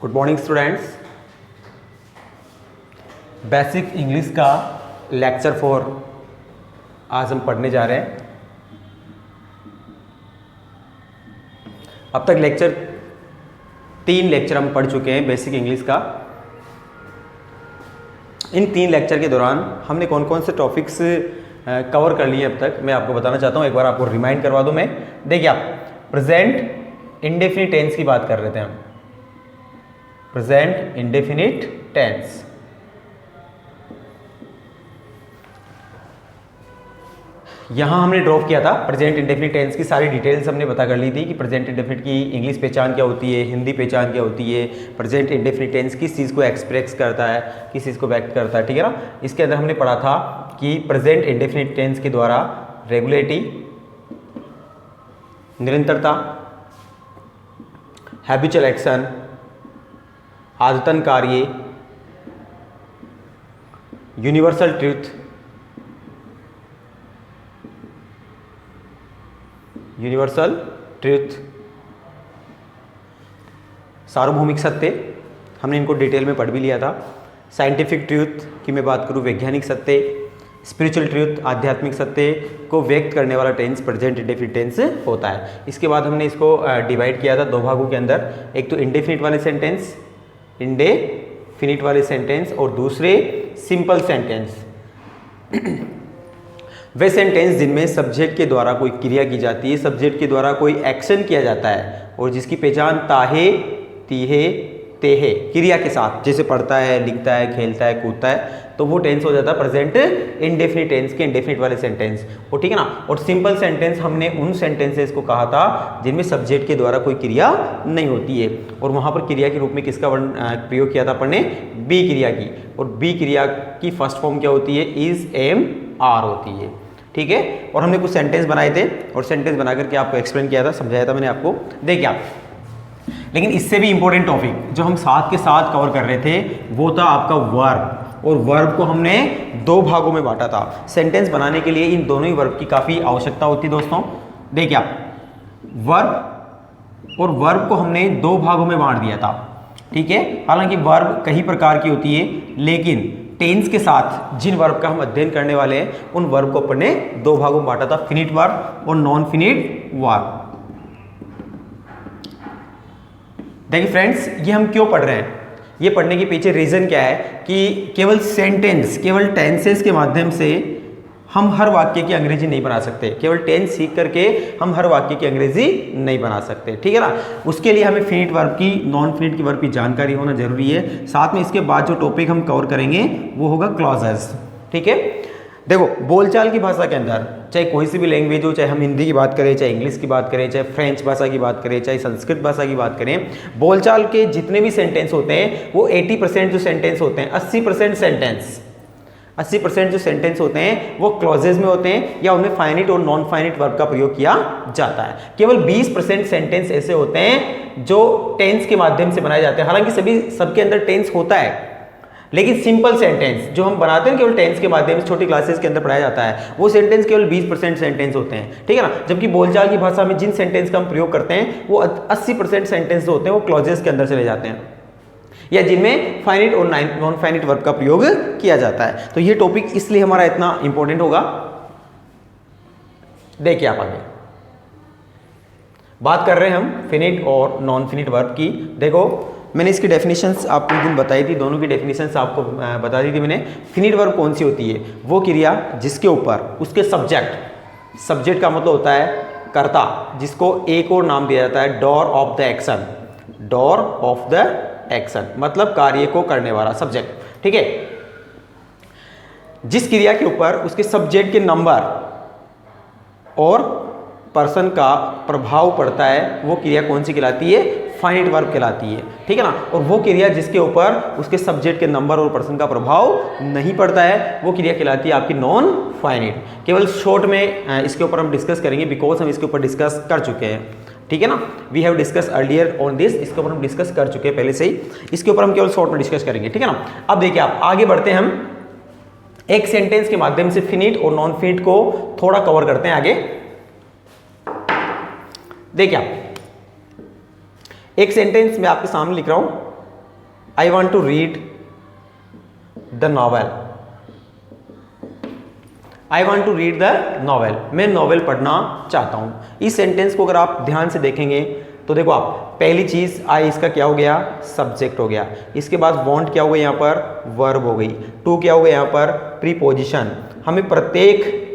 Good morning students. Basic English का lecture 4 आज हम पढ़ने जा रहे हैं। अब तक तीन लेक्चर हम पढ़ चुके हैं बेसिक इंग्लिश का। इन 3 लेक्चर के दौरान हमने कौन कौन से टॉपिक्स कवर कर लिए अब तक मैं आपको बताना चाहता हूँ। एक बार आपको रिमाइंड करवा दूँ मैं। देखिए, आप प्रेजेंट इंडेफिनिट टेंस की बात कर रहे थे हम। प्रेजेंट इंडेफिनिट टेंस, यहां हमने ड्रॉप किया था प्रेजेंट इंडेफिनिट टेंस की सारी डिटेल्स हमने बता कर ली थी कि प्रेजेंट इंडेफिनिट की इंग्लिश पहचान क्या होती है, हिंदी पहचान क्या होती है, प्रेजेंट इंडेफिनिट टेंस किस चीज़ को एक्सप्रेस करता है, किस चीज़ को व्यक्त करता है। ठीक है ना। इसके अंदर हमने पढ़ा था कि प्रेजेंट इंडेफिनिट टेंस के द्वारा रेगुलेरिटी, निरंतरता, हैबिचुअल एक्शन, आदतन कार्य, यूनिवर्सल ट्रूथ, सार्वभौमिक सत्य, हमने इनको डिटेल में पढ़ भी लिया था। साइंटिफिक ट्रूथ की मैं बात करूँ, वैज्ञानिक सत्य, स्पिरिचुअल ट्रूथ, आध्यात्मिक सत्य को व्यक्त करने वाला टेंस प्रेजेंट इंडेफिनिट टेंस होता है। इसके बाद हमने इसको डिवाइड किया था 2 भागों के अंदर। एक तो इंडेफिनिट वाले सेंटेंस, इंडेफिनिट वाले सेंटेंस, और दूसरे सिंपल सेंटेंस। वे सेंटेंस जिनमें सब्जेक्ट के द्वारा कोई क्रिया की जाती है, सब्जेक्ट के द्वारा कोई एक्शन किया जाता है और जिसकी पहचान ताहे, तीहे, तेहे क्रिया के साथ, जैसे पढ़ता है, लिखता है, खेलता है, कूदता है, तो वो टेंस हो जाता है प्रेजेंट इंडेफिनिट टेंस के इंडेफिनिट वाले सेंटेंस। और ठीक है ना। और सिंपल सेंटेंस हमने उन सेंटेंसेस को कहा था जिनमें सब्जेक्ट के द्वारा कोई क्रिया नहीं होती है, और वहाँ पर क्रिया के रूप में किसका प्रयोग किया था अपन ने? बी क्रिया की। और बी क्रिया की फर्स्ट फॉर्म क्या होती है? इज, एम, आर होती है। ठीक है। और हमने कुछ सेंटेंस बनाए थे और सेंटेंस बना करके आपको एक्सप्लेन किया था, समझाया था मैंने आपको। देखिए आप, लेकिन इससे भी इंपॉर्टेंट टॉपिक जो हम साथ के साथ कवर कर रहे थे वो था आपका वर्ब। और वर्ब को हमने 2 भागों में बांटा था। सेंटेंस बनाने के लिए इन दोनों ही वर्ब की काफ़ी आवश्यकता होती है दोस्तों। देखिए आप, वर्ब और वर्ब को हमने 2 भागों में बांट दिया था। ठीक है। हालांकि वर्ब कई प्रकार की होती है, लेकिन टेंस के साथ जिन वर्ब का हम अध्ययन करने वाले हैं उन वर्ब को अपन ने 2 भागों में बांटा था, फिनिट वर्ब और नॉन फिनिट वर्ब। देखिए फ्रेंड्स, ये हम क्यों पढ़ रहे हैं? ये पढ़ने के पीछे रीजन क्या है कि केवल सेंटेंस, केवल टेंसेस के माध्यम से हम हर वाक्य की अंग्रेजी नहीं बना सकते। केवल टेंस सीख करके हम हर वाक्य की अंग्रेजी नहीं बना सकते। ठीक है ना। उसके लिए हमें फिनिट वर्ब की, नॉन फिनिट की वर्ब की जानकारी होना जरूरी है। साथ में इसके बाद जो टॉपिक हम कवर करेंगे वो होगा क्लॉजेस। ठीक है। देखो, बोलचाल की भाषा के अंदर चाहे कोई सी भी लैंग्वेज हो, चाहे हम हिंदी की बात करें, चाहे इंग्लिश की बात करें, चाहे फ्रेंच भाषा की बात करें, चाहे संस्कृत भाषा की बात करें, बोलचाल के जितने भी सेंटेंस होते हैं वो 80% जो सेंटेंस होते हैं, 80% जो सेंटेंस होते हैं वो क्लॉजेज में होते हैं या उनमें फाइनिट और नॉन फाइनिट वर्ब का प्रयोग किया जाता है। केवल 20% सेंटेंस ऐसे होते हैं जो टेंस के माध्यम से बनाए जाते हैं। हालांकि सबके अंदर टेंस होता है, लेकिन सिंपल सेंटेंस जो हम बनाते हैं केवल टेंस के माध्यम से, छोटी क्लासेस के अंदर पढ़ाया जाता है, वो सेंटेंस केवल 20% सेंटेंस होते हैं। ठीक है ना। जबकि बोलचाल की भाषा में जिन सेंटेंस का हम प्रयोग करते हैं वो 80% सेंटेंस जो होते हैं वो क्लॉजेस के अंदर चले जाते हैं, या जिनमें फाइनिट और नॉन फाइनिट वर्ब का प्रयोग किया जाता है। तो ये टॉपिक इसलिए हमारा इतना इंपॉर्टेंट होगा। देखिए आप, आगे बात कर रहे हैं हम फिनिट और नॉन फिनिट वर्ब की। देखो, मैंने इसकी डेफिनेशंस आपको एक दिन बताई थी, दोनों की डेफिनेशंस आपको बता दी थी मैंने। फिनिट वर्ब कौन सी होती है? वो क्रिया जिसके ऊपर उसके सब्जेक्ट का मतलब होता है कर्ता, जिसको एक और नाम दिया जाता है door of the action. Door of the action मतलब कार्य को करने वाला सब्जेक्ट। ठीक है। जिस क्रिया के ऊपर उसके सब्जेक्ट के नंबर और पर्सन का प्रभाव पड़ता है वो क्रिया कौन सी कहलाती है? फाइनिट वर्ब कहलाती है। ठीक है ना। और वो क्रिया जिसके ऊपर उसके सब्जेक्ट के नंबर और पर्सन का प्रभाव नहीं पड़ता है वो क्रिया कहलाती है आपकी नॉन फाइनिट। केवल शॉर्ट में इसके ऊपर हम डिस्कस करेंगे, बिकॉज हम इसके ऊपर डिस्कस कर चुके हैं। ठीक है ना। We have discuss earlier on this, इसके ऊपर हम डिस्कस कर चुके हैं पहले से ही। इसके ऊपर हम केवल शॉर्ट में डिस्कस करेंगे। ठीक है ना। अब देखिए आप, आगे बढ़ते हैं हम एक सेंटेंस के माध्यम से फिनिट और नॉन फिनिट को थोड़ा कवर करते हैं आगे। देखिए आप, एक सेंटेंस मैं आपके सामने लिख रहा हूं। I want to read the novel. I want to read the novel, मैं नॉवेल पढ़ना चाहता हूँ। इस सेंटेंस को अगर आप ध्यान से देखेंगे तो देखो आप, पहली चीज़ आई इसका क्या हो गया, सब्जेक्ट हो गया। इसके बाद वॉन्ट क्या हो गई यहाँ पर, वर्ब हो गई। टू क्या हो गया यहाँ पर, प्रीपोजिशन। हमें प्रत्येक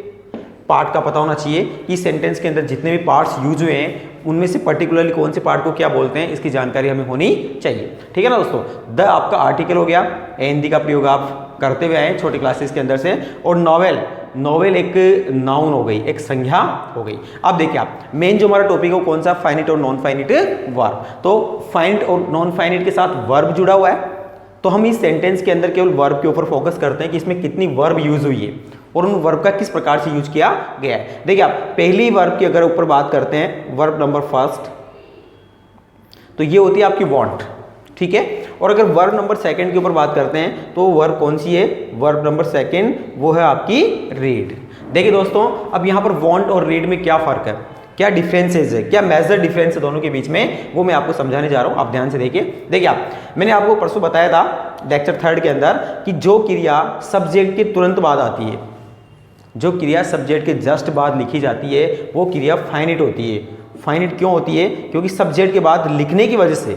पार्ट का पता होना चाहिए कि सेंटेंस के अंदर जितने भी पार्ट्स यूज हुए हैं उनमें से पर्टिकुलरली कौन से पार्ट को क्या बोलते हैं, इसकी जानकारी हमें होनी चाहिए। ठीक है ना दोस्तों। द आपका आर्टिकल हो गया, एन दी का प्रयोग आप करते हुए आए छोटे क्लासेस के अंदर से। और नॉवेल, नॉवेल एक नाउन हो गई, एक संज्ञा हो गई। अब देखिए आप, मेन जो हमारा टॉपिक है वो कौन सा, फाइनिट और नॉन फाइनिट वर्ब। तो फाइनिट और नॉन फाइनिट के साथ वर्ब जुड़ा हुआ है, तो हम इस सेंटेंस के अंदर केवल वर्ब के ऊपर फोकस करते हैं कि इसमें कितनी वर्ब यूज हुई है और उन वर्ब का किस प्रकार से यूज किया गया है। देखिए आप, पहली वर्ब की अगर ऊपर बात करते हैं, वर्ब नंबर फर्स्ट, तो ये होती है आपकी वांट, ठीक है। और अगर वर्ब नंबर सेकंड के ऊपर बात करते हैं तो वर्ब कौन सी है, वर्ब नंबर सेकंड वो है आपकी रीड। देखिए दोस्तों, अब यहाँ पर वांट और रीड में क्या फर्क है, क्या डिफरेंसेस है, क्या मेजर डिफरेंस है दोनों के बीच में, वो मैं आपको समझाने जा रहा हूँ। आप ध्यान से देखिए। देखिए आप, मैंने आपको परसों बताया था लेक्चर 3 के अंदर कि जो क्रिया सब्जेक्ट के तुरंत बाद आती है, जो क्रिया सब्जेक्ट के जस्ट बाद लिखी जाती है, वो क्रिया फाइनिट होती है। फाइनिट क्यों होती है, क्योंकि सब्जेक्ट के बाद लिखने की वजह से,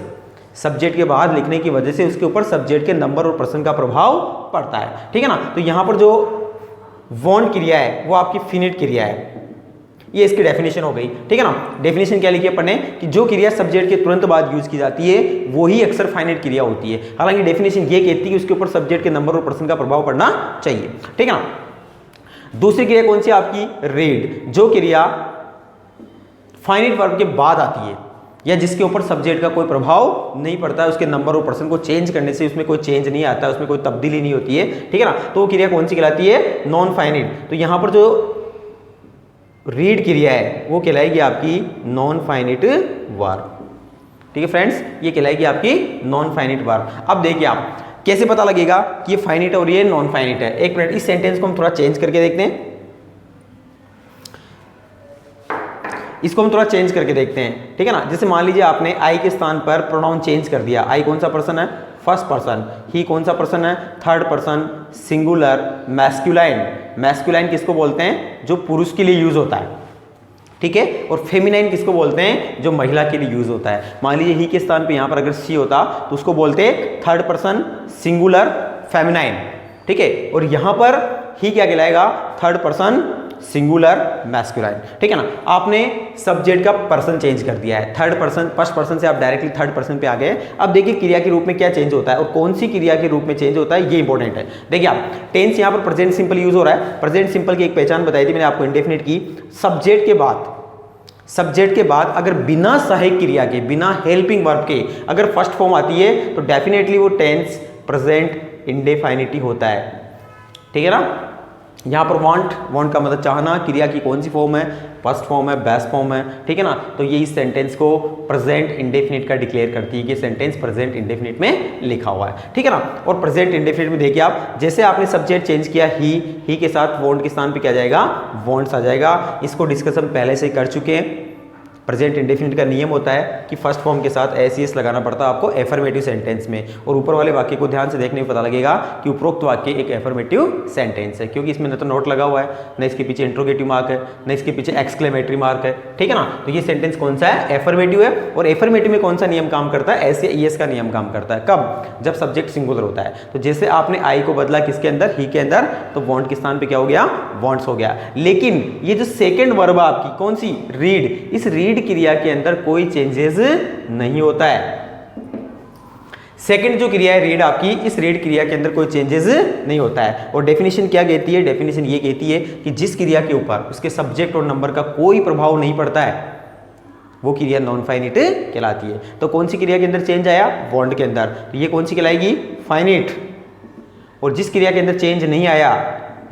सब्जेक्ट के बाद लिखने की वजह से उसके ऊपर सब्जेक्ट के नंबर और पर्सन का प्रभाव पड़ता है। ठीक है ना। तो यहाँ पर जो वॉन्ट क्रिया है वो आपकी फिनिट क्रिया है, ये इसकी डेफिनेशन हो गई। ठीक है ना। डेफिनेशन क्या लिखी है अपन ने, कि जो क्रिया सब्जेक्ट के तुरंत बाद यूज की जाती है वो ही अक्सर फाइनिट क्रिया होती है। हालांकि डेफिनेशन ये कहती है कि उसके ऊपर सब्जेक्ट के नंबर और पर्सन का प्रभाव पड़ना चाहिए। ठीक है ना। दूसरी क्रिया कौन सी आपकी, रीड, जो क्रिया फाइनिट वर्ब के बाद आती है या जिसके ऊपर सब्जेक्ट का कोई प्रभाव नहीं पड़ता है, उसके नंबर और पर्सन को चेंज करने से उसमें कोई चेंज नहीं आता है, उसमें कोई तब्दीली नहीं होती है। ठीक है ना। तो वो क्रिया कौन सी कहलाती है, नॉन फाइनिट। तो यहां पर जो रीड क्रिया है वो कहलाएगी आपकी नॉन फाइनिट वर्ब। ठीक है फ्रेंड्स, ये कहलाएगी आपकी नॉन फाइनिट वर्ब। अब देखिए आप, कैसे पता लगेगा कि ये फाइनिट और ये नॉन फाइनिट है। एक मिनट, इस सेंटेंस को हम थोड़ा चेंज करके देखते हैं, इसको हम थोड़ा चेंज करके देखते हैं। ठीक है ना। जैसे मान लीजिए आपने आई के स्थान पर प्रोनाउन चेंज कर दिया। आई कौन सा पर्सन है, फर्स्ट पर्सन। ही कौन सा पर्सन है, third person. Singular, masculine, masculine किसको बोलते हैं, जो पुरुष के लिए यूज होता है। ठीक है। और फेमिनाइन किसको बोलते हैं, जो महिला के लिए यूज होता है। मान लीजिए ही के स्थान पे यहां पर अगर सी होता तो उसको बोलते थर्ड पर्सन सिंगुलर फेमिनाइन। ठीक है। और यहां पर ही क्या कहलाएगा, थर्ड पर्सन सिंगुलर मैस्कुलाइन। ठीक है ना। आपने सब्जेक्ट का पर्सन चेंज कर दिया है, थर्ड पर्सन, फर्स्ट पर्सन से आप डायरेक्टली थर्ड पर्सन पे आ गए। अब देखिए क्रिया के रूप में क्या चेंज होता है और कौन सी क्रिया के रूप में चेंज होता है, ये इंपॉर्टेंट है। देखिए आप, टेंस यहां पर प्रेजेंट सिंपल यूज हो रहा है। प्रेजेंट सिंपल की एक पहचान बताई थी मैंने आपको इंडेफिनिट की। सब्जेक्ट के बाद अगर बिना सहायक क्रिया के, बिना हेल्पिंग वर्ब के अगर फर्स्ट फॉर्म आती है तो डेफिनेटली वो टेंस प्रेजेंट इंडेफिनिटी होता है। ठीक है ना। यहाँ पर वांट का मतलब चाहना, क्रिया की कौन सी फॉर्म है, फर्स्ट फॉर्म है, बेस्ट फॉर्म है। ठीक है ना। तो ये इस सेंटेंस को प्रेजेंट इंडेफिनिट का डिक्लेयर करती है कि सेंटेंस प्रेजेंट इंडेफिनिट में लिखा हुआ है। ठीक है ना। और प्रेजेंट इंडेफिनिट में देखिए आप, जैसे आपने सब्जेक्ट चेंज किया, ही के साथ वांट के स्थान पे क्या जाएगा, वांट्स आ जाएगा। इसको डिस्कस हम पहले से कर चुके हैं। प्रेजेंट इंडेफिनिट का नियम होता है कि फर्स्ट फॉर्म के साथ एस लगाना पड़ता है आपको एफर्मेटिव सेंटेंस में। और ऊपर वाले वाक्य को ध्यान से देखने में पता लगेगा कि उपरोक्त वाक्य एक एफर्मेटिव सेंटेंस है, क्योंकि इसमें न तो नोट लगा हुआ है, न इसके पीछे इंट्रोगेटिव मार्क है, न इसके पीछे एक्सक्लेमेटरी मार्क है। ठीक है ना। तो ये सेंटेंस कौन सा है, एफर्मेटिव है। और एफर्मेटिव में कौन सा नियम काम करता है, एस या ईएस का नियम काम करता है। कब, जब सब्जेक्ट सिंगुलर होता है। तो जैसे आपने आई को बदला किसके अंदर, ही के अंदर, तो वांट के स्थान पे क्या हो गया, वांट्स हो गया। लेकिन ये जो सेकंड वर्ब आपकी कौन सी, रीड, इस रीड क्रिया के अंदर कोई चेंजेस नहीं होता है। सेकंड जो क्रिया है रीड आपकी, इस रीड क्रिया के अंदर कोई चेंजेस नहीं होता है। और डेफिनेशन क्या कहती है, डेफिनेशन ये कहती है कि जिस क्रिया के ऊपर उसके सब्जेक्ट और नंबर का कोई प्रभाव नहीं पड़ता है वो क्रिया नॉन फाइनिट कहलाती है। तो कौन सी क्रिया के अंदर चेंज आया, वांट के अंदर, तो ये कौन सी कहलाएगी, फाइनिट। और जिस क्रिया के अंदर चेंज नहीं आया,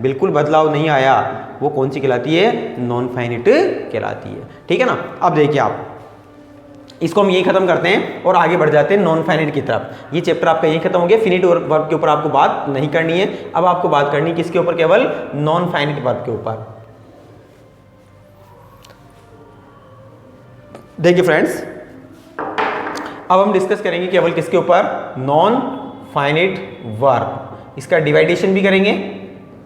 बिल्कुल बदलाव नहीं आया, वो कौन सी कहलाती है, नॉन फाइनिट कहलाती है। ठीक है ना। अब देखिए आप, इसको हम यही खत्म करते हैं और आगे बढ़ जाते हैं नॉन फाइनिट की तरफ। ये चैप्टर आपका यही खत्म हो गया। फिनिट वर्ब के ऊपर आपको बात नहीं करनी है, अब आपको बात करनी है किसके ऊपर, केवल नॉन फाइनिट वर्ब के ऊपर। देखिए फ्रेंड्स, अब हम डिस्कस करेंगे केवल किसके ऊपर, नॉन फाइनिट वर्ब। इसका डिवाइडेशन भी करेंगे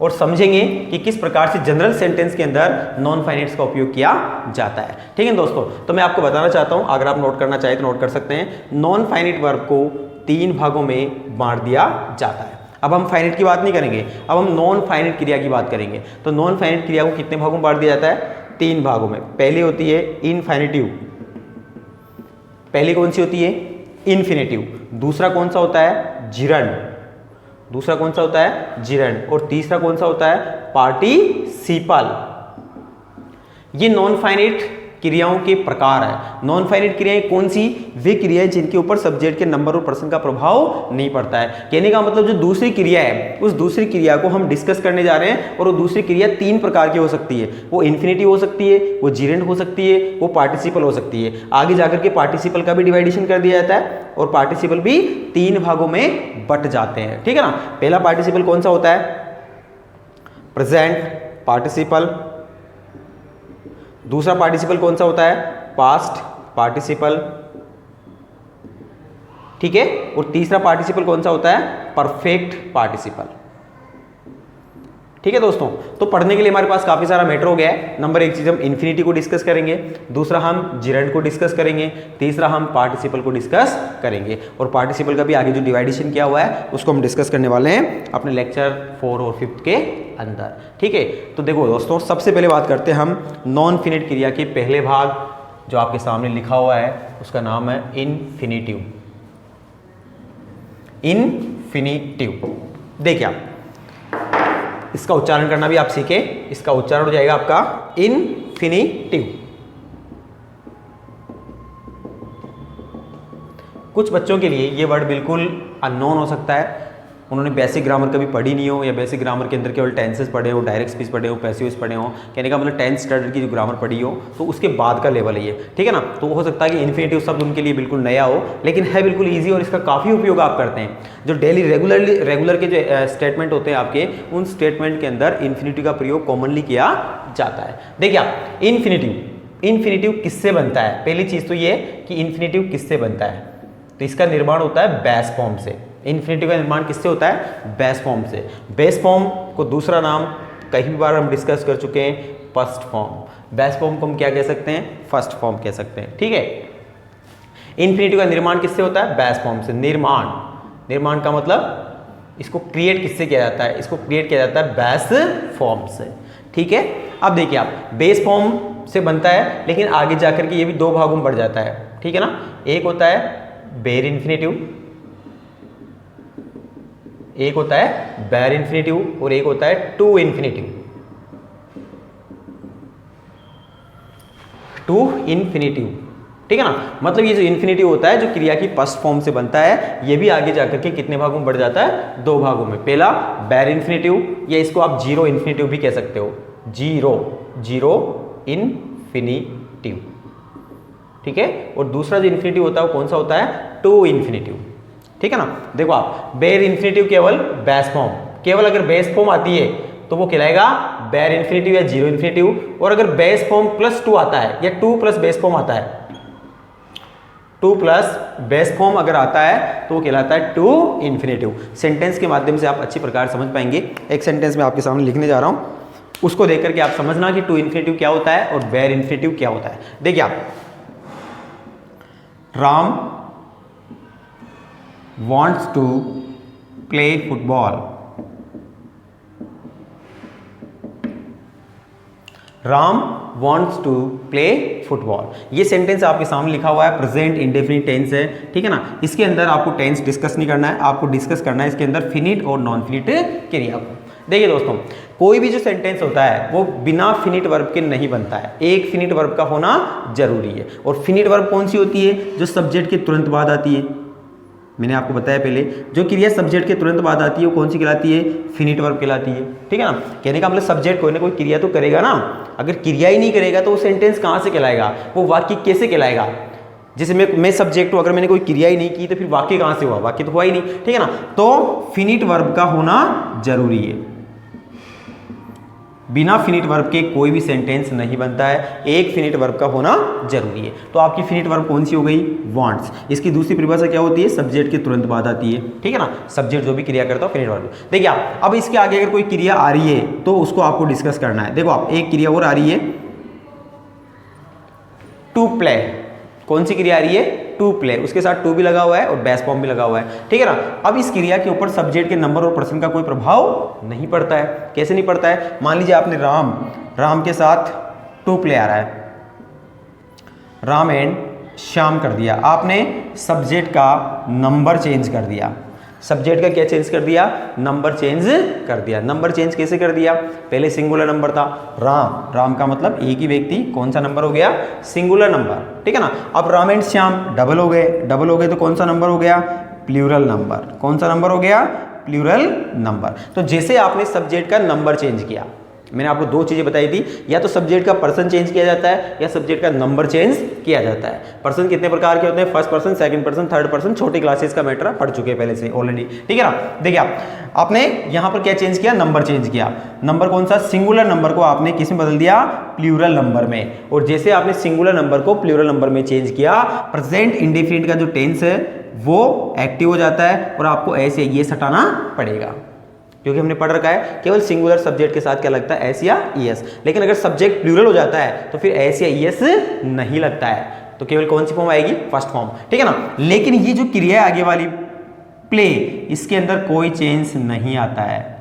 और समझेंगे कि किस प्रकार से जनरल सेंटेंस के अंदर नॉन फाइनिट्स का उपयोग किया जाता है। ठीक है दोस्तों, तो मैं आपको बताना चाहता हूं, अगर आप नोट करना चाहें तो नोट कर सकते हैं। नॉन फाइनिट वर्ब को 3 भागों में बांट दिया जाता है। अब हम फाइनिट की बात नहीं करेंगे, अब हम नॉन फाइनिट क्रिया की बात करेंगे। तो नॉन फाइनिट क्रिया को कितने भागों में बांट दिया जाता है? 3 भागों में। पहली होती है इनफिनिटिव, पहली कौन सी होती है? इन्फिनिटिव। दूसरा कौन सा होता है? जिरंड, दूसरा कौन सा होता है? जिरंड। और तीसरा कौन सा होता है? पार्टिसिपल। ये नॉन फाइनिट क्रियाओं के प्रकार है। नॉन फाइनिट क्रियाएं कौन सी? वे क्रियाएं जिनके ऊपर सब्जेक्ट के नंबर और पर्सन का प्रभाव नहीं पड़ता है। कहने का मतलब जो दूसरी क्रिया है, उस दूसरी क्रिया को हम डिस्कस करने जा रहे हैं, और वो दूसरी क्रिया 3 प्रकार की हो सकती है। वो इन्फिनिटिव हो सकती है, वो जिरेंड हो सकती है, वो पार्टिसिपल हो सकती है। आगे जाकर के पार्टिसिपल का भी डिवाइडेशन कर दिया जाता है, और पार्टिसिपल भी 3 भागों में बट जाते हैं। ठीक है ना। पहला पार्टिसिपल कौन सा होता है? Present participle. दूसरा पार्टिसिपल कौन सा होता है? Past participle. ठीक है। और तीसरा पार्टिसिपल कौन सा होता है? Perfect participle. ठीक है दोस्तों, तो पढ़ने के लिए हमारे पास काफी सारा मैटर हो गया है। नंबर 1 चीज हम इन्फिनिटी को डिस्कस करेंगे, दूसरा हम जिरेंड को डिस्कस करेंगे, तीसरा हम पार्टिसिपल को डिस्कस करेंगे, और पार्टिसिपल का भी आगे जो डिवाइडेशन किया हुआ है उसको हम डिस्कस करने वाले हैं अपने लेक्चर 4 और 5 के अंदर। ठीक है। तो देखो दोस्तों, सबसे पहले बात करते हैं हम नॉन फिनिट क्रिया के पहले भाग, जो आपके सामने लिखा हुआ है उसका नाम है इन्फिनिटिव। इन्फिनिटिव देखिए आप, इसका उच्चारण करना भी आप सीखें। इसका उच्चारण हो जाएगा आपका इन्फिनिटिव। कुछ बच्चों के लिए ये वर्ड बिल्कुल अननोन हो सकता है, उन्होंने बेसिक ग्रामर कभी पढ़ी नहीं हो, या बेसिक ग्रामर के अंदर केवल टेंसेस पढ़े हो, डायरेक्ट स्पीच पढ़े हो, पैसिव पढ़े हो। कहने का मतलब 10th स्टैंडर्ड की जो ग्रामर पढ़ी हो तो उसके बाद का लेवल है ये। ठीक है ना। तो हो सकता है कि इन्फिनिटिव शब्द उनके लिए बिल्कुल नया हो, लेकिन है बिल्कुल ईजी, और इसका काफ़ी उपयोग आप करते हैं। जो डेली रेगुलर के जो स्टेटमेंट होते हैं आपके, उन स्टेटमेंट के अंदर इन्फिनिटिव का प्रयोग कॉमनली किया जाता है। देखिए आप, इन्फिनिटिव किससे बनता है? पहली चीज़ तो ये कि इन्फिनिटिव किससे बनता है, तो इसका निर्माण होता है बेस फॉर्म से। इन्फिनिटिव का निर्माण किससे होता है? बेस फॉर्म से। बेस फॉर्म को दूसरा नाम कई भी बार हम डिस्कस कर चुके हैं, फर्स्ट फॉर्म। बेस फॉर्म को हम क्या कह सकते हैं? फर्स्ट फॉर्म कह सकते हैं। ठीक है। इन्फिनिटिव का निर्माण किससे होता है? बेस फॉर्म से। निर्माण का मतलब इसको क्रिएट किससे किया जाता है? इसको क्रिएट किया जाता है बेस फॉर्म से। ठीक है। अब देखिए आप, बेस फॉर्म से बनता है, लेकिन आगे जाकर के ये भी 2 भागों में बढ़ जाता है। ठीक है ना। एक होता है बेर इन्फिनिटिव, एक होता है बेर इन्फिनिटिव, और एक होता है टू इन्फिनिटिव। ठीक है ना। मतलब ये जो इन्फिनिटिव होता है, जो क्रिया की फर्स्ट फॉर्म से बनता है, ये भी आगे जाकर के कितने भागों में बढ़ जाता है? 2 भागों में। पहला बेर इन्फिनिटिव, या इसको आप जीरो इन्फिनिटिव भी कह सकते हो। Zero infinitive. ठीक है। और दूसरा जो इन्फिनिटिव होता है वो कौन सा होता है? To infinitive. ठीक है ना। देखो आप, बेर इन्फिनिटिव केवल बेस फॉर्म, केवल अगर बेस फॉर्म आती है तो वो कहलाएगा बेर इन्फिनिटिव या जीरो इन्फिनिटिव। और अगर बेस फॉर्म प्लस 2 आता है, या 2 प्लस बेस फॉर्म आता है, 2 प्लस बेस फॉर्म अगर आता है तो वो कहलाता है टू इन्फिनिटिव। सेंटेंस के माध्यम से आप अच्छी प्रकार समझ पाएंगे। एक सेंटेंस में आपके सामने लिखने जा रहा हूं, उसको देख करके आप समझना कि टू इन्फिनिटिव क्या होता है और बेर इन्फिनिटिव क्या होता है। देखिए आप, Ram wants to play football. Ram wants to play football। ये सेंटेंस आपके सामने लिखा हुआ है, प्रेजेंट इंडेफिनिट टेंस है। ठीक है ना। इसके अंदर आपको टेंस डिस्कस नहीं करना है, आपको डिस्कस करना है इसके अंदर फिनिट और नॉन फिनिट क्रिया को। देखिए दोस्तों, कोई भी जो सेंटेंस होता है वो बिना फिनिट वर्ब के नहीं बनता है, एक फिनिट वर्ब का होना जरूरी है। और फिनिट वर्ब कौन सी होती है? जो सब्जेक्ट के तुरंत बाद आती है। मैंने आपको बताया पहले, जो क्रिया सब्जेक्ट के तुरंत बाद आती है वो कौन सी कहलाती है? फिनिट वर्ब कहलाती है। ठीक है ना। कहने का मतलब सब्जेक्ट कोई ना कोई क्रिया तो करेगा ना। अगर क्रिया ही नहीं करेगा तो वो सेंटेंस कहाँ से कहलाएगा? वो वाक्य कैसे कहलाएगा? जैसे मैं सब्जेक्ट हूँ, अगर मैंने कोई क्रिया ही नहीं की तो फिर वाक्य कहाँ से हुआ? वाक्य तो हुआ ही नहीं। ठीक है ना। तो फिनिट वर्ब का होना जरूरी है। बिना फिनिट वर्ब के कोई भी सेंटेंस नहीं बनता है, एक फिनिट वर्ब का होना जरूरी है। तो आपकी फिनिट वर्ब कौन सी हो गई? वांट्स। इसकी दूसरी परिभाषा क्या होती है? सब्जेक्ट के तुरंत बाद आती है, ठीक है ना, सब्जेक्ट जो भी क्रिया करता हो फिनिट वर्ब। देखिए आप, अब इसके आगे अगर कोई क्रिया आ रही है तो उसको आपको डिस्कस करना है। देखो आप, एक क्रिया और आ रही है, टू प्ले। कौन सी क्रिया आ रही है? टू प्ले, उसके साथ टू भी लगा हुआ है और बेस फॉर्म भी लगा हुआ है, ठीक है ना। अब इस क्रिया के ऊपर सब्जेक्ट के नंबर और पर्सन का कोई प्रभाव नहीं पड़ता है। कैसे नहीं पड़ता है? मान लीजिए आपने राम के साथ टू प्ले आ रहा है, राम एंड श्याम कर दिया, आपने सब्जेक्ट का नंबर चेंज कर दिया। सब्जेक्ट का क्या चेंज कर दिया? नंबर चेंज कर दिया। नंबर चेंज कैसे कर दिया? पहले सिंगुलर नंबर था राम का मतलब एक ही व्यक्ति, कौन सा नंबर हो गया? सिंगुलर नंबर, ठीक है ना। अब राम एंड श्याम डबल हो गए तो कौन सा नंबर हो गया? Plural number. कौन सा नंबर हो गया? Plural number. तो जैसे आपने सब्जेक्ट का नंबर चेंज किया, मैंने आपको दो चीजें बताई थी, या तो सब्जेक्ट का पर्सन चेंज किया जाता है या सब्जेक्ट का नंबर चेंज किया जाता है। पर्सन कितने प्रकार के होते हैं? First person, second person, third person. छोटी क्लासेस का मैटर पढ़ चुके हैं पहले से ऑलरेडी, ठीक है ना। देखिए आपने यहां पर क्या चेंज किया? नंबर चेंज किया। नंबर कौन सा? सिंगुलर नंबर को आपने किस में बदल दिया? प्लूरल नंबर में। और जैसे आपने सिंगुलर नंबर को प्लूरल नंबर में चेंज किया, प्रेजेंट इंडेफिनिट का जो टेंस है वो एक्टिव हो जाता है और आपको ऐसे ये हटाना पड़ेगा, क्योंकि हमने पढ़ रखा है केवल सिंगुलर सब्जेक्ट के साथ क्या लगता है? एस या ईएस। लेकिन अगर सब्जेक्ट प्लूरल हो जाता है तो फिर एस या ईएस नहीं लगता है, तो केवल कौन सी फॉर्म आएगी? फर्स्ट फॉर्म, ठीक है ना। लेकिन ये जो क्रिया है आगे वाली प्ले, इसके अंदर कोई चेंज नहीं आता है।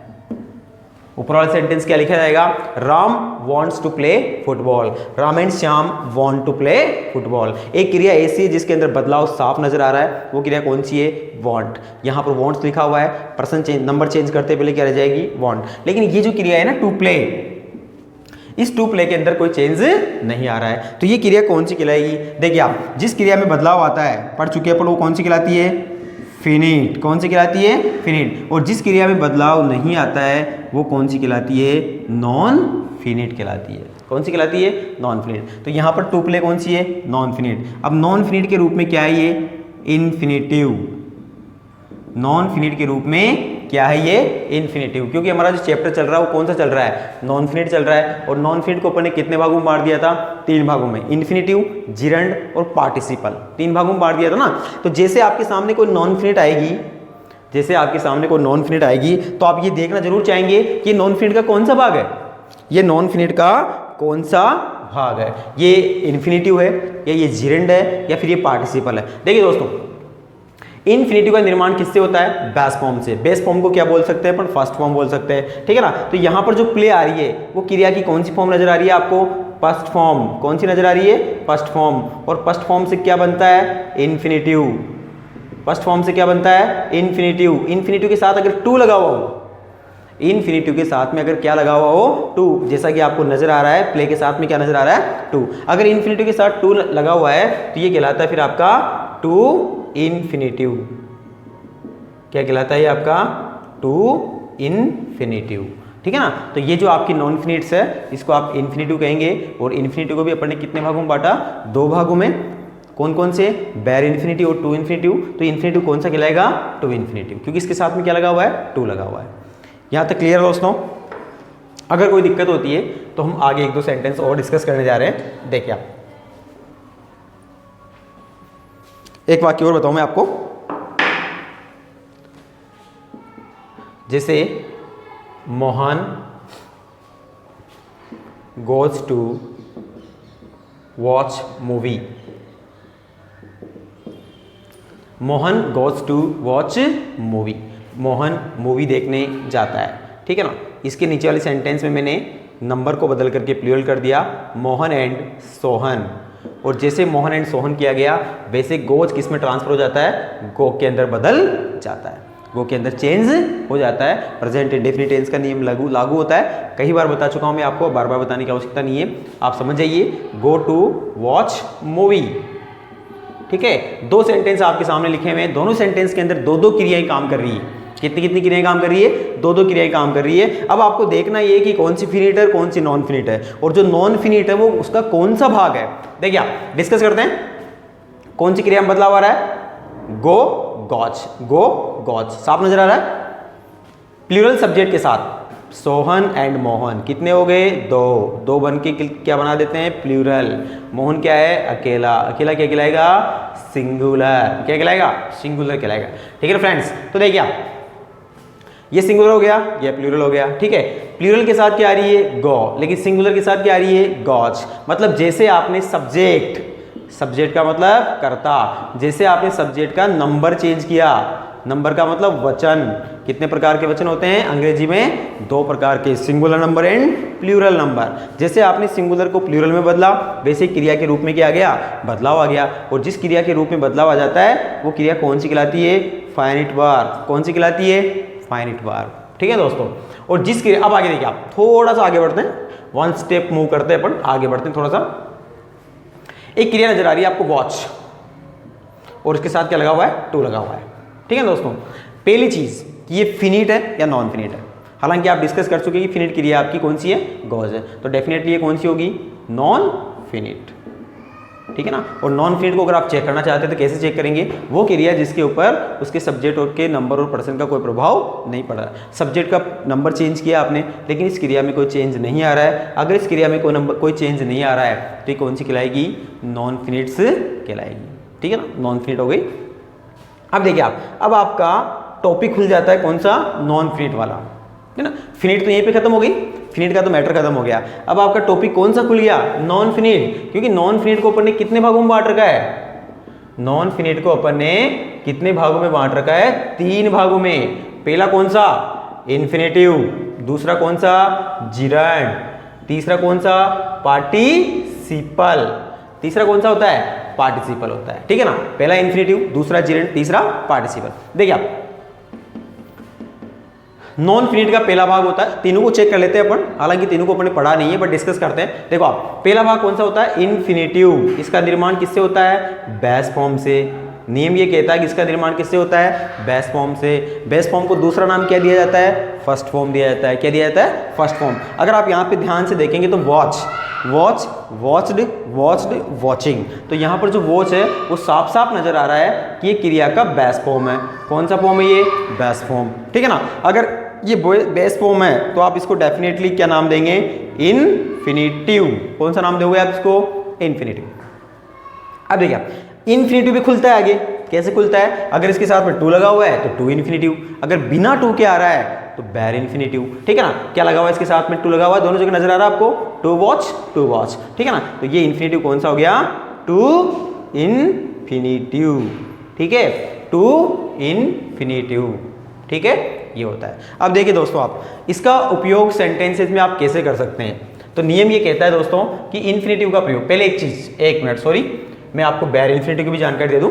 ऊपर वाला सेंटेंस क्या लिखा जाएगा? Ram wants to play football, Ram and Shyam want to play football. एक क्रिया ऐसी है जिसके अंदर बदलाव साफ नजर आ रहा है, वो क्रिया कौन सी है? वॉन्ट। यहां पर वॉन्ट्स लिखा हुआ है, पर्सन चेंज, नंबर चेंज करते पहले क्या रह जाएगी? वॉन्ट। लेकिन ये जो क्रिया है ना टू प्ले, इस टू प्ले के अंदर कोई चेंज नहीं आ रहा है, तो ये क्रिया कौन सी कहलाएगी? देखिए आप, जिस क्रिया में बदलाव आता है पढ़ चुके हैं, पर वो कौन सी कहलाती है? फिनिट। कौन सी कहलाती है? फिनिट। और जिस क्रिया में बदलाव नहीं आता है वो कौन सी कहलाती है? नॉन फिनिट कहलाती है। कौन सी कहलाती है? Non finite. तो यहां पर टू प्ले कौन सी है? Non finite. अब नॉन फिनिट के रूप में क्या है ये? इन्फिनिटिव। नॉन फिनिट के रूप में क्या है ये? इन्फिनिटिव। क्योंकि हमारा जो चैप्टर चल रहा है वो कौन सा चल रहा है? नॉन फिनिट चल रहा है। और नॉन फिनिट को अपन ने कितने भागों में बांट दिया था? 3 भागों में, इन्फिनिटिव, जिरंड और पार्टिसिपल। 3 भागों में बांट दिया था ना। तो जैसे आपके सामने कोई नॉन फिनिट आएगी, जैसे आपके सामने कोई नॉन फिनिट आएगी तो आप ये देखना जरूर चाहेंगे कि नॉन फिनिट का कौन सा भाग है? ये नॉन फिनिट का कौन सा भाग है? ये इन्फिनिटिव है या ये जिरंड है या फिर ये पार्टिसिपल है? देखिए दोस्तों, इन्फिनिटिव का निर्माण किससे होता है? बेस फॉर्म से। बेस फॉर्म को क्या बोल सकते हैं? पर फर्स्ट फॉर्म बोल सकते हैं, ठीक है ना। तो यहां पर जो प्ले आ रही है वो क्रिया की कौन सी फॉर्म नजर आ रही है आपको? First form. कौन सी नजर आ रही है? First form. और फर्स्ट फॉर्म से क्या बनता है? इन्फिनिटिव। फर्स्ट फॉर्म से क्या बनता है? इन्फिनिटिव। इन्फिनिटिव के साथ अगर टू लगा हुआ हो, इन्फिनिटिव के साथ में अगर क्या लगा हुआ हो? टू। जैसा कि आपको नजर आ रहा है, प्ले के साथ में क्या नजर आ रहा है? टू। अगर इन्फिनिटिव के साथ टू लगा हुआ है तो ये कहलाता है फिर आपका टू इन्फिनिटिव। क्या कहलाता है ये आपका? टू इन्फिनिटिव, ठीक है ना। तो ये जो आपकी नॉन फिनिट्स है इसको आप इन्फिनिटिव कहेंगे। और इन्फिनिटिव को भी अपन ने कितने भागों में बांटा? 2 भागों में। कौन कौन से? बेर इन्फिनिटिव और टू इन्फिनिटिव। तो इन्फिनिटिव कौन सा कहलाएगा? टू इन्फिनिटिव, क्योंकि इसके साथ में क्या लगा हुआ है? टू लगा हुआ है। यहां तक क्लियर है दोस्तों? अगर कोई दिक्कत होती है तो हम आगे 1-2 सेंटेंस और डिस्कस करने जा रहे हैं। देखिए आप, एक वाक्य और बताऊं मैं आपको। जैसे Mohan goes to watch movie. Mohan goes to watch movie. Mohan movie देखने जाता है, ठीक है ना। इसके नीचे वाले सेंटेंस में मैंने नंबर को बदल करके प्लूरल कर दिया, मोहन एंड सोहन। और जैसे मोहन एंड सोहन किया गया वैसे गोज किस में ट्रांसफर हो जाता है? गो के अंदर बदल जाता है, गो के अंदर चेंज हो जाता है। प्रेजेंट इंडेफिनिट टेंस का नियम लागू होता है। कई बार बता चुका हूं मैं आपको, बार बार बताने की आवश्यकता नहीं है, आप समझ जाइए। गो टू वॉच मूवी, ठीक है। 2 सेंटेंस आपके सामने लिखे हुए हैं, दोनों सेंटेंस के अंदर 2-2 क्रियाएं काम कर रही है। कितनी क्रियाएं काम कर रही है? 2-2 क्रियाएं काम कर रही है। अब आपको देखना ये कि कौन सी फिनिट है, कौन सी नॉन फिनिट है, और जो नॉन फिनिट है वो उसका कौन सा भाग है। देखिए आप डिस्कस करते हैं। कौन सी क्रिया में बदलाव आ रहा है? गो गॉच। गो गॉच साफ नजर आ रहा है। प्लूरल सब्जेक्ट के साथ सोहन एंड मोहन कितने हो गए? दो। दो बन के क्या बना देते हैं? प्लूरल। मोहन क्या है? अकेला। अकेला क्या कहलाएगा? सिंगुलर। क्या कहलाएगा? सिंगुलर कहलाएगा। ठीक है फ्रेंड्स, तो देखिए आप, ये सिंगुलर हो गया, ये प्लूरल हो गया। ठीक है, प्लूरल के साथ क्या आ रही है? गो, लेकिन सिंगुलर के साथ क्या आ रही है? गॉज। मतलब जैसे आपने सब्जेक्ट, सब्जेक्ट का मतलब कर्ता, जैसे आपने सब्जेक्ट का नंबर चेंज किया, नंबर का मतलब वचन। कितने प्रकार के वचन होते हैं अंग्रेजी में? दो प्रकार के, singular number and plural number. जैसे आपने सिंगुलर को प्लूरल में बदला, वैसे क्रिया के रूप में क्या आ गया? बदलाव आ गया। और जिस क्रिया के रूप में बदलाव आ जाता है वो क्रिया कौन सी कहलाती है? Finite verb. कौन सी कहलाती है? Finite verb. ठीक है दोस्तों, और जिस क्रिया, अब आगे देखिए आप, थोड़ा सा आगे बढ़ते हैं, वन स्टेप मूव करते हैं अपन, आगे बढ़ते हैं थोड़ा सा। एक क्रिया नजर आ रही है आपको, वॉच, और इसके साथ क्या लगा हुआ है? टू लगा हुआ है। ठीक है दोस्तों, पहली चीज कि ये फिनिट है या नॉन फिनिट है। हालांकि आप डिस्कस कर चुके हैं कि फिनिट क्रिया आपकी कौन सी है? गॉज है। तो डेफिनेटली ये कौन सी होगी? Non finite. ठीक है ना। और नॉन फिनिट को अगर आप चेक करना चाहते हैं तो कैसे चेक करेंगे? वो क्रिया जिसके ऊपर उसके सब्जेक्ट और के नंबर और पर्सन का कोई प्रभाव नहीं पड़ा। सब्जेक्ट का नंबर चेंज किया आपने, लेकिन इस क्रिया में कोई चेंज नहीं आ रहा है। अगर इस क्रिया में कोई चेंज नहीं आ रहा है तो ये कौन सी कहलाएगी? नॉन फिनिट्स कहलाएगी। ठीक है ना, नॉन फिनिट हो गई। अब देखिए आप, अब आपका टॉपिक खुल जाता है कौन सा? नॉन फिनिट वाला, है ना। फिनिट तो यहीं पे खत्म हो गई, फिनिट का तो मैटर खत्म हो गया। अब आपका टॉपिक कौन सा खुल गया? Non finite. क्योंकि नॉन फिनिट को अपन ने कितने भागों में बांट रखा है? नॉन फिनिट को अपन ने कितने भागों में बांट रखा है? तीन भागों में। पहला कौन सा? इन्फिनेटिव। दूसरा कौन सा? जिरंड। तीसरा कौन सा? पार्टिसिपल। तीसरा कौन सा होता है? पार्टिसिपल होता है। ठीक है ना, पहला इन्फिनेटिव, दूसरा जिरंड, तीसरा पार्टिसिपल। देखिए आप, नॉन फिनिट का पहला भाग होता है, तीनों को चेक कर लेते हैं अपन, हालांकि तीनों को अपन ने पढ़ा नहीं है बट डिस्कस करते हैं। देखो आप, पहला भाग कौन सा होता है? इन्फिनेटिव। इसका निर्माण किससे होता है? बेस फॉर्म से। नियम ये कहता है कि इसका निर्माण किससे होता है? बेस फॉर्म से। बेस फॉर्म को दूसरा नाम क्या दिया जाता है? फर्स्ट फॉर्म दिया जाता है। क्या दिया जाता है? First form. अगर आप यहाँ पे ध्यान से देखेंगे तो watch, watch, watched, watched, watching, तो यहाँ पर जो वॉच है वो साफ साफ नजर आ रहा है कि ये क्रिया का बेस फॉर्म है। कौन सा फॉर्म है ये? Base form. ठीक है ना। अगर ये बेस फॉर्म है तो आप इसको डेफिनेटली क्या नाम देंगे? इनफिनिटिव। कौन सा नाम दोगे आप इसको? इनफिनिटिव। अब देखिए, इनफिनिटिव भी खुलता है आगे। कैसे खुलता है? अगर इसके साथ में टू लगा हुआ है तो टू इन्फिनिटिव, अगर बिना टू के आ रहा है तो बैर इन्फिनिटिव। ठीक है ना। क्या लगा हुआ है? इसके साथ में टू लगा हुआ है, दोनों जगह नजर आ रहा है आपको, टू वॉच, टू वॉच। ठीक है ना, तो ये इन्फिनिटिव कौन सा हो गया? To infinitive. ठीक है, टू इन्फिनिटिव। ठीक है, ये होता है। अब देखिए दोस्तों, आप इसका उपयोग सेंटेंसेस में आप कैसे कर सकते हैं? तो नियम ये कहता है दोस्तों कि इन्फिनिटिव का प्रयोग, पहले एक चीज, एक मिनट सॉरी, मैं आपको बैर इन्फिनिटिव की भी जानकारी दे दूं।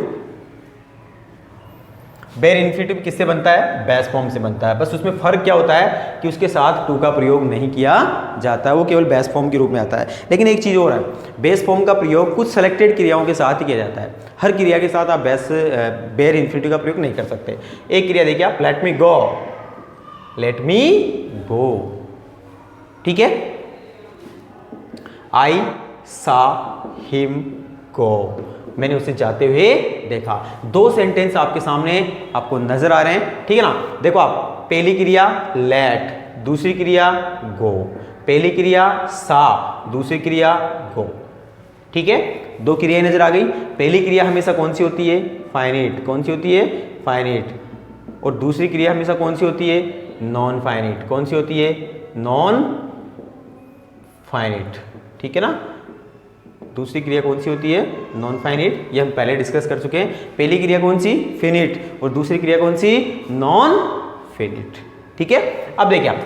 बैर इन्फिनिटिव किससे बनता है? बेस फॉर्म से बनता है। बस उसमें फर्क क्या होता है कि उसके साथ टू का प्रयोग नहीं किया जाता है, वो केवल बेस फॉर्म के रूप में आता है। लेकिन एक चीज़ और है, बेस फॉर्म का प्रयोग कुछ सेलेक्टेड क्रियाओं के साथ ही किया जाता है। हर क्रिया के साथ आप बैर इन्फिनिटिव का प्रयोग नहीं कर सकते। एक क्रिया देखिए आप, लेट मी गो, लेट मी गो। ठीक है, आई सा हिम गो, मैंने उसे जाते हुए देखा। दो सेंटेंस आपके सामने आपको नजर आ रहे हैं। ठीक है ना। देखो आप, पहली क्रिया लेट, दूसरी क्रिया गो। पहली क्रिया सा, दूसरी क्रिया गो। ठीक है, दो क्रियाएं नजर आ गई। पहली क्रिया हमेशा कौन सी होती है? फाइनाइट। कौन सी होती है? फाइनाइट। और दूसरी क्रिया हमेशा कौन सी होती है? Non finite. कौन सी होती है? Non finite. ठीक है ना, दूसरी क्रिया कौन सी होती है? Non finite. ये हम पहले डिस्कस कर चुके हैं। पहली क्रिया कौन सी? फिनिट। और दूसरी क्रिया कौन सी? Non finite. ठीक है, अब देखिए आप,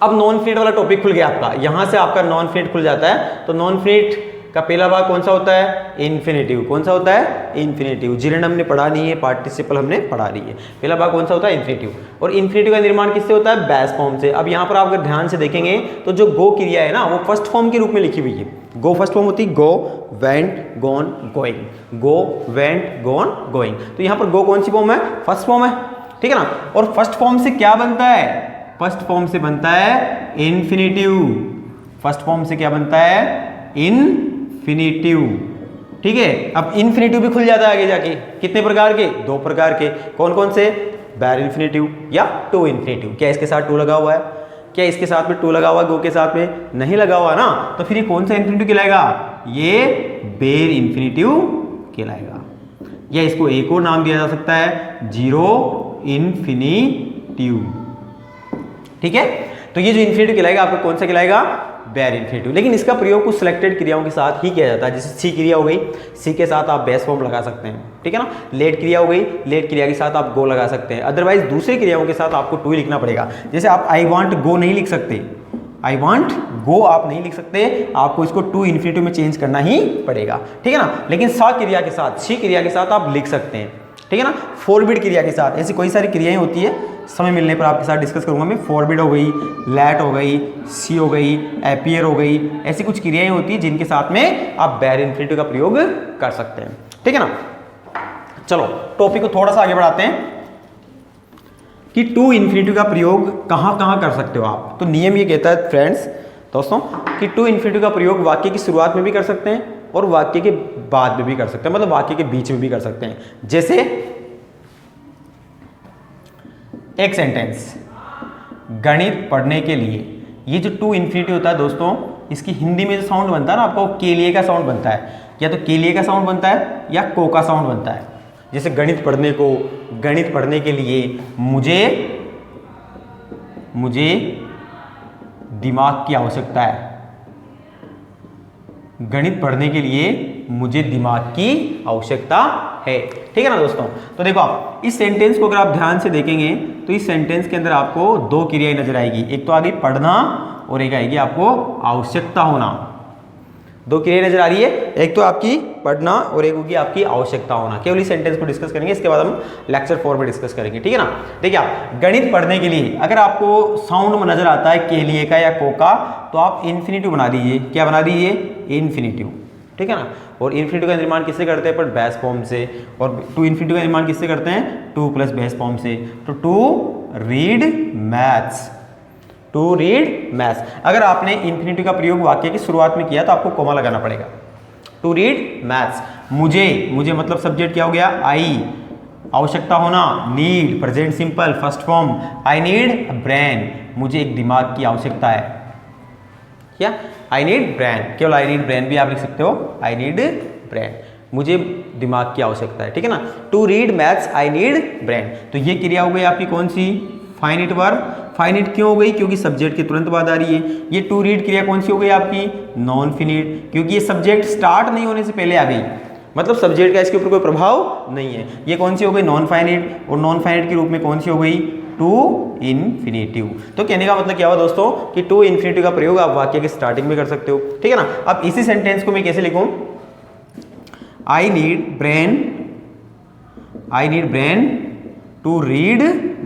अब नॉन फिनिट वाला टॉपिक खुल गया आपका, यहां से आपका नॉन फिनिट खुल जाता है। तो नॉन फिनिट का पहला भाग कौन सा होता है? इन्फिनेटिव। कौन सा होता है? इन्फिनेटिव। जिरंड हमने पढ़ा नहीं है, पार्टिसिपल हमने पढ़ा रही है। पहला भाग कौन सा होता है? इन्फिनेटिव। और इन्फिनेटिव का निर्माण किससे होता है? बेस फॉर्म से। अब यहाँ पर आप अगर ध्यान से देखेंगे तो जो गो क्रिया है ना, वो फर्स्ट फॉर्म के रूप में लिखी हुई है। गो फर्स्ट फॉर्म होती है, गो, वेंट, गॉन, गोइंग। गो, वेंट, गॉन, गोइंग। तो यहाँ पर गो कौन सी फॉर्म है? फर्स्ट फॉर्म है। ठीक है ना। और फर्स्ट फॉर्म से क्या बनता है? फर्स्ट फॉर्म से बनता है इन्फिनेटिव। फर्स्ट फॉर्म से क्या बनता है? इन्फिनेटिव। ठीक है, अब इन्फिनेटिव भी खुल जाता है आगे जाके। कितने प्रकार के? दो प्रकार के। कौन कौन से? बैर इन्फिनेटिव या टू इन्फिनेटिव। क्या इसके साथ टू लगा हुआ है? क्या इसके साथ में टू लगा हुआ, गो के साथ में नहीं लगा हुआ ना, तो फिर ये कौन सा इन्फिनेटिव कहलाएगा, ये बेर इन्फिनेटिव कहलाएगा। या इसको एक और नाम दिया जा सकता है, जीरो इन्फिनेटिव। ठीक है, तो ये जो इन्फिनेटिव कहलाएगा आपको कौन सा कहलाएगा, बेर इन्फिनेटिव। लेकिन इसका प्रयोग कुछ सिलेक्टेड क्रियाओं के साथ ही किया जाता है। जैसे सी क्रिया हो गई, सी के साथ आप बेस फॉर्म लगा सकते हैं, ठीक है ना। लेट क्रिया हो गई, लेट क्रिया के साथ आप गो लगा सकते हैं। अदरवाइज दूसरी क्रियाओं के साथ आपको टू ही लिखना पड़ेगा। जैसे आप आई वांट गो नहीं लिख सकते, आई वांट गो आप नहीं लिख सकते, आपको इसको टू इन्फिनेटिव में चेंज करना ही पड़ेगा, ठीक है ना। लेकिन सा क्रिया के साथ, सी क्रिया के साथ आप लिख सकते हैं, ठीक है ना। फॉरबिड क्रिया के साथ ऐसी कोई सारी क्रियाएं होती है, समय मिलने पर आपके साथ डिस्कस करूंगा मैं। फॉरबिड हो गई, लैट हो गई, सी हो गई, एपियर हो गई, ऐसी कुछ क्रियाएं होती है जिनके साथ में आप बेर इन्फिनेटिव का प्रयोग कर सकते हैं, ठीक है ना। चलो टॉपिक को थोड़ा सा आगे बढ़ाते हैं कि टू इन्फिनेटिव का प्रयोग कहाँ कहाँ कर सकते हो आप। तो नियम ये कहता है फ्रेंड्स, दोस्तों, कि टू इन्फिनेटिव का प्रयोग वाक्य की शुरुआत में भी कर सकते हैं और वाक्य के बाद में भी कर सकते हैं, मतलब वाक्य के बीच में भी कर सकते हैं। जैसे एक सेंटेंस, गणित पढ़ने के लिए, ये जो टू इन्फिनेटिव होता है दोस्तों, इसकी हिंदी में जो साउंड बनता है ना आपको, के लिए का साउंड बनता है, या तो के लिए का साउंड बनता है या को का साउंड बनता है। जैसे गणित पढ़ने को, गणित पढ़ने के लिए, मुझे दिमाग की आवश्यकता है, गणित पढ़ने के लिए मुझे दिमाग की आवश्यकता है, ठीक है ना दोस्तों। तो देखो आप इस सेंटेंस को अगर आप ध्यान से देखेंगे तो इस सेंटेंस के अंदर आपको दो क्रियाएं नजर आएगी, एक तो आ गई पढ़ना और एक आएगी आपको आवश्यकता होना। दो क्रियाएं नजर आ रही है, एक तो आपकी पढ़ना और एक होगी आपकी आवश्यकता होना। केवल इस सेंटेंस को डिस्कस करेंगे, इसके बाद हम लेक्चर 4 में डिस्कस करेंगे, ठीक है ना। देखिए आप गणित पढ़ने के लिए अगर आपको साउंड में नजर आता है के लिए का या को का, तो आप इन्फिनेटिव बना दीजिए। क्या बना दीजिए, इन्फिनेटिव, ठीक है ना। और इन्फिनेटिव का निर्माण किससे करते हैं, पर बेस फॉर्म से। और टू इन्फिनेटिव का निर्माण किससे करते हैं, टू प्लस बेस फॉर्म से। तो to read maths, to read maths. अगर आपने इन्फिनेटिव का प्रयोग वाक्य की शुरुआत में किया तो आपको कोमा लगाना पड़ेगा, टू रीड मैथ्स। मुझे मतलब सब्जेक्ट क्या हो गया, आई। आवश्यकता होना, need, present simple first form, आई नीड ब्रेन, मुझे एक दिमाग की आवश्यकता है। क्या, आई नीड ब्रेन, केवल आई नीड ब्रेन भी आप लिख सकते हो, आई नीड ब्रेन, मुझे दिमाग की आवश्यकता है, ठीक है ना। To read maths, I need brain. तो ये क्रिया हो गई आपकी कौन सी, फाइनिट वर्ब। फाइनिट क्यों हो गई, क्योंकि सब्जेक्ट के तुरंत बाद आ रही है। ये टू रीड क्रिया कौन सी हो गई आपकी, नॉन फिनिट, क्योंकि ये सब्जेक्ट स्टार्ट नहीं होने से पहले आ गई, मतलब सब्जेक्ट का इसके ऊपर कोई प्रभाव नहीं है। ये कौन सी हो गई, नॉन फाइनिट, और नॉन फाइनिट के रूप में कौन सी हो गई, टू इन्फिनेटिव। तो कहने का मतलब क्या हुआ दोस्तों, कि टू इन्फिनेटिव का प्रयोग आप वाक्य के स्टार्टिंग में कर सकते हो, ठीक है ना। अब इसी सेंटेंस को मैं कैसे लिखूं, I need brain to read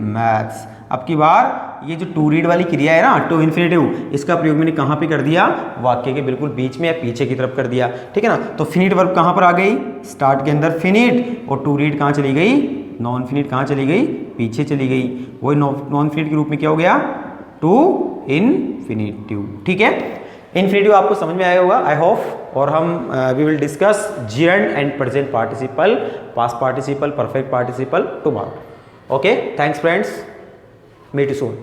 maths. अब की बार ये जो टू रीड वाली क्रिया है ना, टू इन्फिनेटिव, इसका प्रयोग मैंने कहां पे कर दिया, वाक्य के बिल्कुल बीच में या पीछे की तरफ कर दिया, ठीक है ना। तो फिनिट वर्ब कहां पर आ गई, स्टार्ट के अंदर फिनिट, और टू रीड कहां चली गई, नॉन फिनिट कहां चली गई, पीछे चली गई। वही नॉन फिनिट के रूप में क्या हो गया, टू इन्फिनेटिव, ठीक है। इन्फिनेटिव आपको समझ में आया होगा आई होप। और हम we will discuss gerund and present participle, past participle, perfect participle tomorrow. Okay, thanks friends, meet you soon.